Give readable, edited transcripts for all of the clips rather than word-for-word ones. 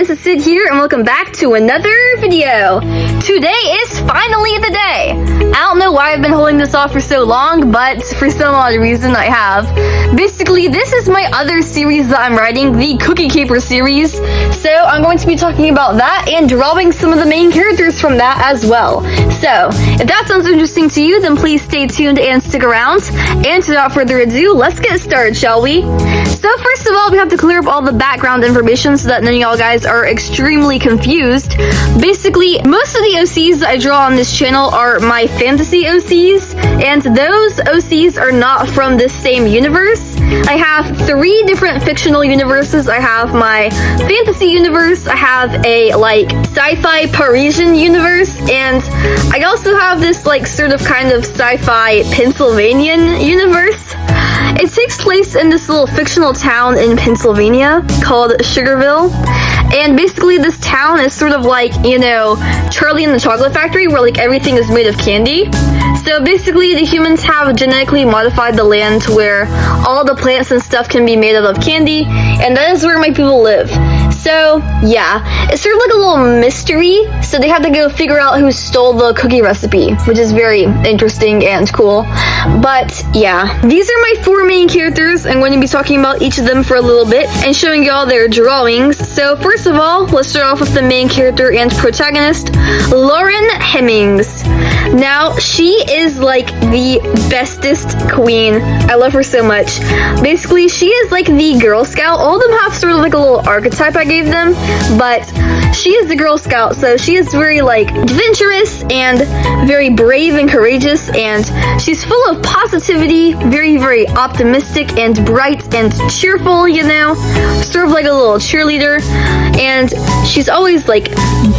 guys, it's Sid here, and welcome back to another video. Today is finally the day. I don't know why I've been holding this off for so long, but for some odd reason I have. Basically, this is my other series that I'm writing, the Cookie Caper series. So I'm going to be talking about that and drawing some of the main characters from that as well. So if that sounds interesting to you, then please stay tuned and stick around. And without further ado, let's get started, shall we? So first of all, we have to clear up all the background information so that none of y'all guys are extremely confused. Basically, most of the OCs that I draw on this channel are my fantasy OCs, and those OCs are not from this same universe. I have 3 different fictional universes. I have my fantasy universe, I have a sci-fi Parisian universe, and I also have this sort of kind of sci-fi Pennsylvanian universe. It takes place in this little fictional town in Pennsylvania called Sugarville. And basically this town is sort of like, you know, Charlie and the Chocolate Factory, where everything is made of candy. So basically the humans have genetically modified the land to where all the plants and stuff can be made out of candy, and that is where my people live. So yeah, it's sort of like a little mystery, so they have to go figure out who stole the cookie recipe, which is very interesting and cool. But yeah, these are my 4 main characters. I'm going to be talking about each of them for a little bit and showing y'all their drawings. So first of all, let's start off with the main character and protagonist, Lauren Hemmings. Now, she is the bestest queen. I love her so much. Basically, she is the Girl Scout. All of them have sort of a little archetype I gave them, but she is the Girl Scout, so she is very adventurous and very brave and courageous, and she's full of positivity, very, very optimistic and bright and cheerful, you know, sort of like a little cheerleader, and she's always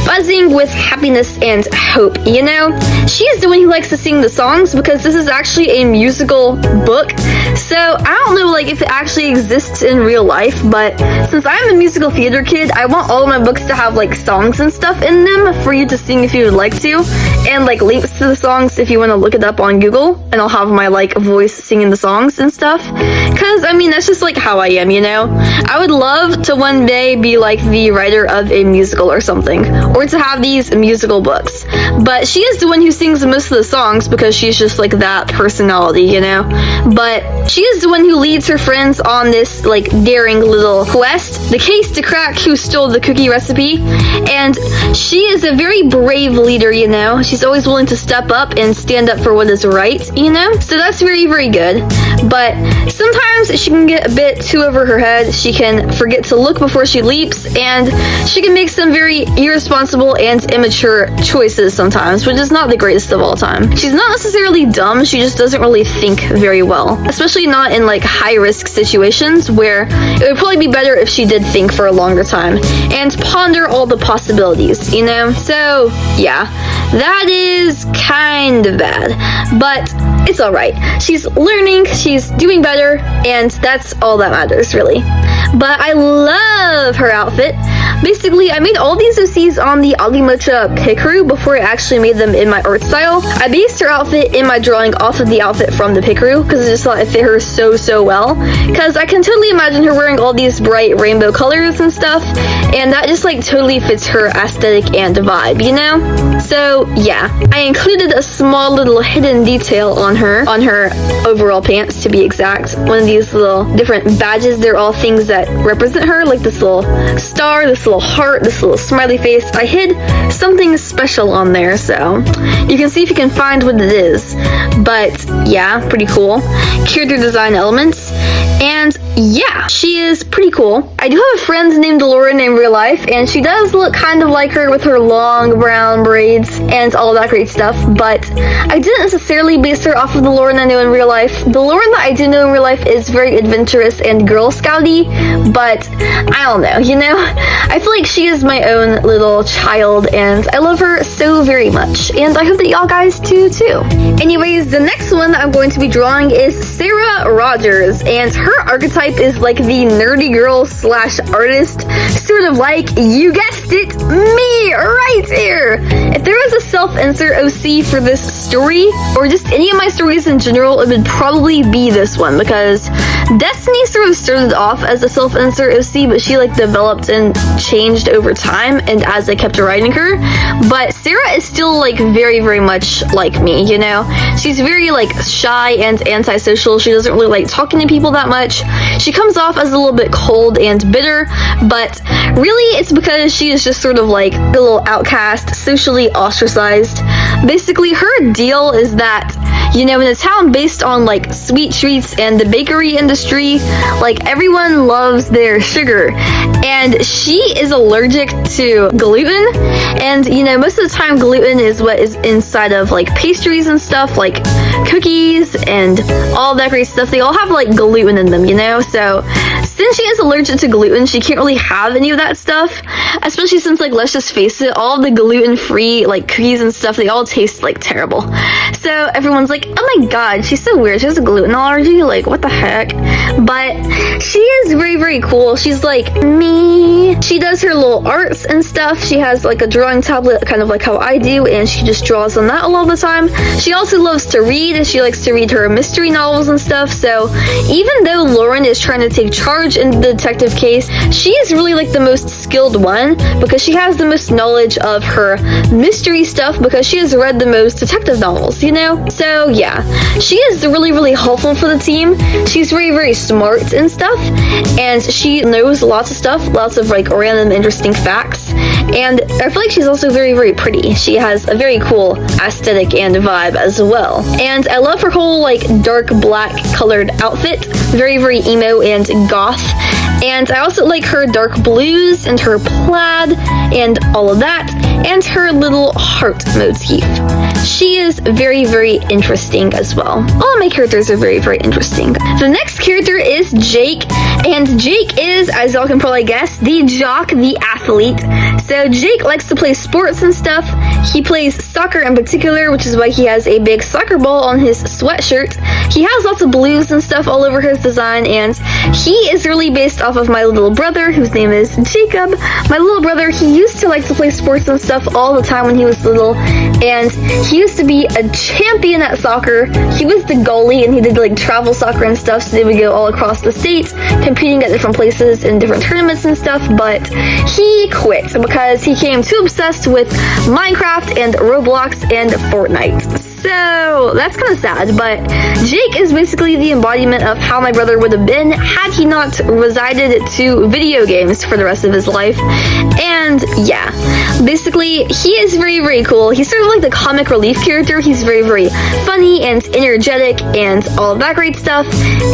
buzzing with happiness and hope, you know. She is the one who likes to sing the songs because this is actually a musical book. So I don't know if it actually exists in real life, but since I'm a musical theater kid, I want all of my books to have songs and stuff in them for you to sing if you would like to, and links to the songs if you want to look it up on Google, and I'll have my voice singing the songs and stuff, because I mean that's just how I am, you know. I would love to one day be the writer of a musical or something, or to have these musical books, but she is the one who sings most of the songs because she's just that personality, you know. But she is the one who leads her friends on this daring little quest, the case to crack who stole the cookie recipe, and she is a very brave leader, you know. She's always willing to step up and stand up for what is right, you know, so that's very, very good. But sometimes she can get a bit too over her head. She can forget to look before she leaps, and she can make some very irresponsible and immature choices sometimes, which is not the greatest of all time. She's not necessarily dumb, she just doesn't really think very well, especially not in high-risk situations where it would probably be better if she did think for a longer time and ponder all the possibilities, you know. So yeah, that is kind of bad, but it's alright. She's learning, she's doing better, and that's all that matters, really. But I love her outfit. Basically, I made all these OCs on the Alimocha Pikaru before I actually made them in my art style. I based her outfit in my drawing off of the outfit from the Pikaru because I just thought it fit her so well. Because I can totally imagine her wearing all these bright rainbow colors and stuff, and that just totally fits her aesthetic and vibe, you know? So yeah, I included a small little hidden detail on her overall pants, to be exact. One of these little different badges, they're all things that represent her, this little star, this little heart, this little smiley face. I hid something special on there, so you can see if you can find what it is. But yeah, pretty cool. Character design elements, and yeah, she is pretty cool. I do have a friend named Lauren in real life, and she does look kind of like her with her long brown braids and all that great stuff, but I didn't necessarily base her off of the Lauren I know in real life. The Lauren that I do know in real life is very adventurous and Girl Scouty, but I don't know, you know? I feel like she is my own little child, and I love her so very much, and I hope that y'all guys do too. Anyways, the next one that I'm going to be drawing is Sarah Rogers, and her archetype is the nerdy girl / artist, sort of you guessed it, me right here. If there was a self-insert OC for this story, or just any of my stories in general, it would probably be this one, because Destiny sort of started off as a self-insert OC, but she like developed and changed over time and as I kept writing her. But Sarah is still like very, very much like me, you know? She's very like shy and antisocial. She doesn't really like talking to people that much. She comes off as a little bit cold and bitter, but really it's because she is just sort of like a little outcast, socially ostracized. Basically, her deal is that, you know, in a town based on like sweet treats and the bakery industry, like everyone loves their sugar, and she is allergic to gluten. And you know, most of the time gluten is what is inside of like pastries and stuff, like cookies and all that great stuff. They all have like gluten in them, you know? So since she is allergic to gluten, she can't really have any of that stuff, especially since, like, let's just face it, all the gluten-free like cookies and stuff, they all taste like terrible. So everyone's like, oh my god, she's so weird, she has a gluten allergy, like what the heck? But she is very, very cool. She's like me. She does her little arts and stuff. She has like a drawing tablet, kind of like how I do, and she just draws on that a lot of the time. She also loves to read. She likes to read her mystery novels and stuff. So even though Lauren is trying to take charge in the detective case, she is really like the most skilled one because she has the most knowledge of her mystery stuff because she has read the most detective novels, you know? So yeah, she is really, really helpful for the team. She's very, very smart and stuff, and she knows lots of stuff, lots of like random interesting facts, and I feel like she's also very, very pretty. She has a very cool aesthetic and vibe as well, and I love her whole like dark black colored outfit, very, very emo and goth. And I also like her dark blues and her plaid and all of that, and her little heart motif. She is very, very interesting as well. All of my characters are very, very interesting. The next character is Jake, and Jake is, as y'all can probably guess, the jock, the athlete. So Jake likes to play sports and stuff. He plays soccer in particular, which is why he has a big soccer ball on his sweatshirt. He has lots of blues and stuff all over his design, and he is really based off of my little brother, whose name is Jacob. My little brother, he used to like to play sports and stuff all the time when he was little, and he used to be a champion at soccer. He was the goalie, and he did like travel soccer and stuff, so they would go all across the state, competing at different places in different tournaments and stuff, but he quit because he became too obsessed with Minecraft and Roblox and Fortnite. So that's kind of sad, but Jake is basically the embodiment of how my brother would have been had he not resided to video games for the rest of his life. And yeah, basically he is very, very cool. He's sort of like the comic relief character. He's very, very funny and energetic and all of that great stuff.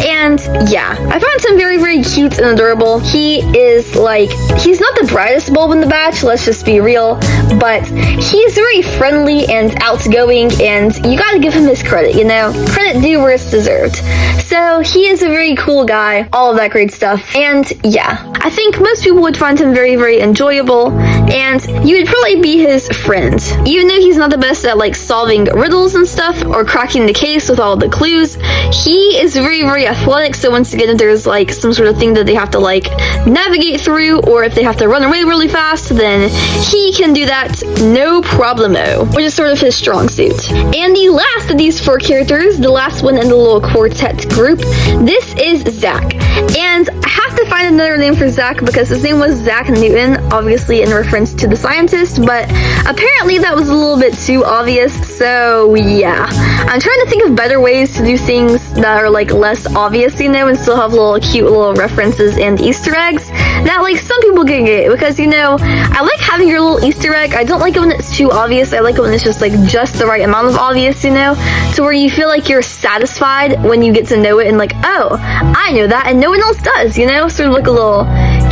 And yeah, I found him very, very cute and adorable. He is like, he's not the brightest bulb in the batch, let's just be real, but he's very friendly and outgoing, and you gotta give him his credit, you know? Credit due where it's deserved. So he is a very cool guy, all of that great stuff. And yeah, I think most people would find him very, very enjoyable, and you would probably be his friend. Even though he's not the best at like solving riddles and stuff or cracking the case with all the clues, he is very, very athletic. So once again, if there's like some sort of thing that they have to like navigate through, or if they have to run away really fast, then he can do that no problemo, which is sort of his strong suit. And the last of these four characters, the last one in the little quartet group, this is Zach. And I have to find another name for Zach because his name was Zach Newton, obviously in reference to the scientist, but apparently that was a little bit too obvious, so yeah. I'm trying to think of better ways to do things that are like less obvious, you know, and still have little cute little references and Easter eggs that like some people can get, because you know, I like having your little Easter egg. I don't like it when it's too obvious. I like it when it's just like just the right amount of obvious, you know, to where you feel like you're satisfied when you get to know it and like, oh, I know that and no one else does, you know, sort of like a little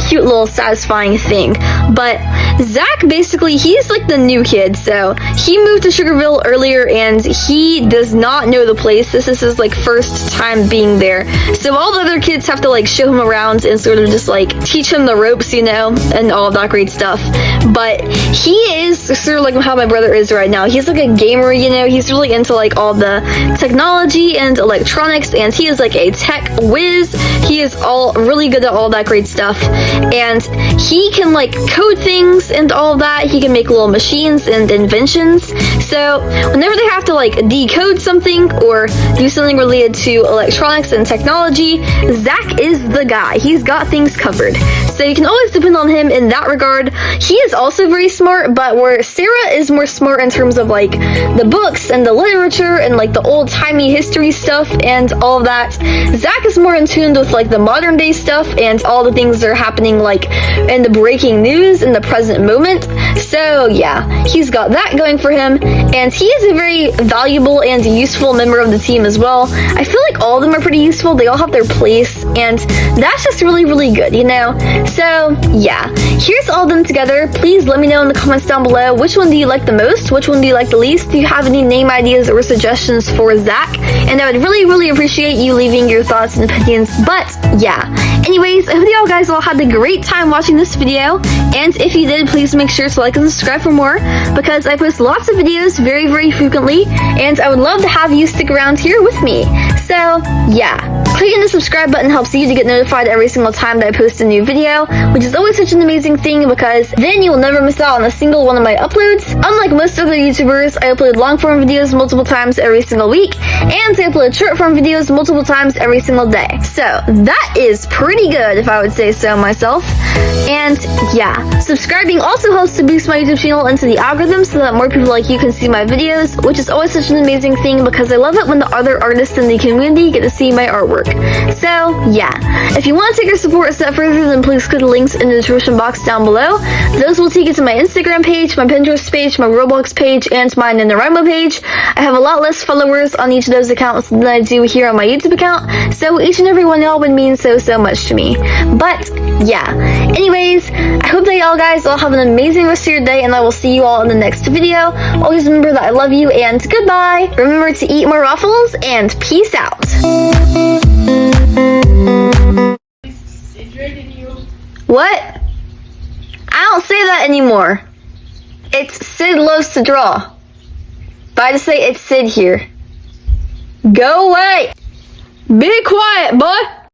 cute little satisfying thing. But Zach, basically, he's like the new kid, so he moved to Sugarville earlier and he does not know the place. This is his like first time being there, so all the other kids have to like show him around and sort of just like teach him the ropes, you know, and all of that great stuff. But he is sort of like how my brother is right now. He's like a gamer, you know, he's really into like all the technology and electronics, and he is like a tech whiz. He is all really good at all that great stuff, and he can like code things and all of that. He can make little machines and inventions. So whenever they have to like decode something or do something related to electronics and technology, Zach is the guy. He's got things covered. So you can always depend on him in that regard. He is also very smart, but where Sarah is more smart in terms of like the books and the literature and like the old-timey history stuff and all of that, Zach is more in tune with like the modern day stuff and all the things that are happening like in the breaking news in the present moment. So yeah, he's got that going for him, and he is a very valuable and useful member of the team as well. I feel like all of them are pretty useful. They all have their place, and that's just really, really good, you know? So yeah, here's all of them together. Please let me know in the comments down below, which one do you like the most? Which one do you like the least? Do you have any name ideas or suggestions for Zach? And I would really, really appreciate you leaving your thoughts and opinions. But yeah, anyways, I hope you all guys all had a great time watching this video, and if you did, please make sure to like and subscribe for more, because I post lots of videos very, very frequently, and I would love to have you stick around here with me. So yeah, clicking the subscribe button helps you to get notified every single time that I post a new video, which is always such an amazing thing, because then you will never miss out on a single one of my uploads. Unlike most other YouTubers, I upload long form videos multiple times every single week, and I upload short form videos multiple times every single day. So that is pretty good, if I would say so myself. And yeah, subscribing also helps to boost my YouTube channel into the algorithm so that more people like you can see my videos, which is always such an amazing thing, because I love it when the other artists in the community get to see my artwork. So yeah, if you want to take your support a step further, then please click the links in the description box down below. Those will take you to my Instagram page, my Pinterest page, my Roblox page, and my NaNoWriMo page. I have a lot less followers on each of those accounts than I do here on my YouTube account, so each and every one of y'all would mean so, so much to me. But yeah, anyways, I hope that y'all guys all have an amazing rest of your day, and I will see you all in the next video. Always remember that I love you, and goodbye. Remember to eat more waffles, and peace out. What? I don't say that anymore. It's Sid loves to draw. But I just say it's Sid here. Go away. Be quiet, boy.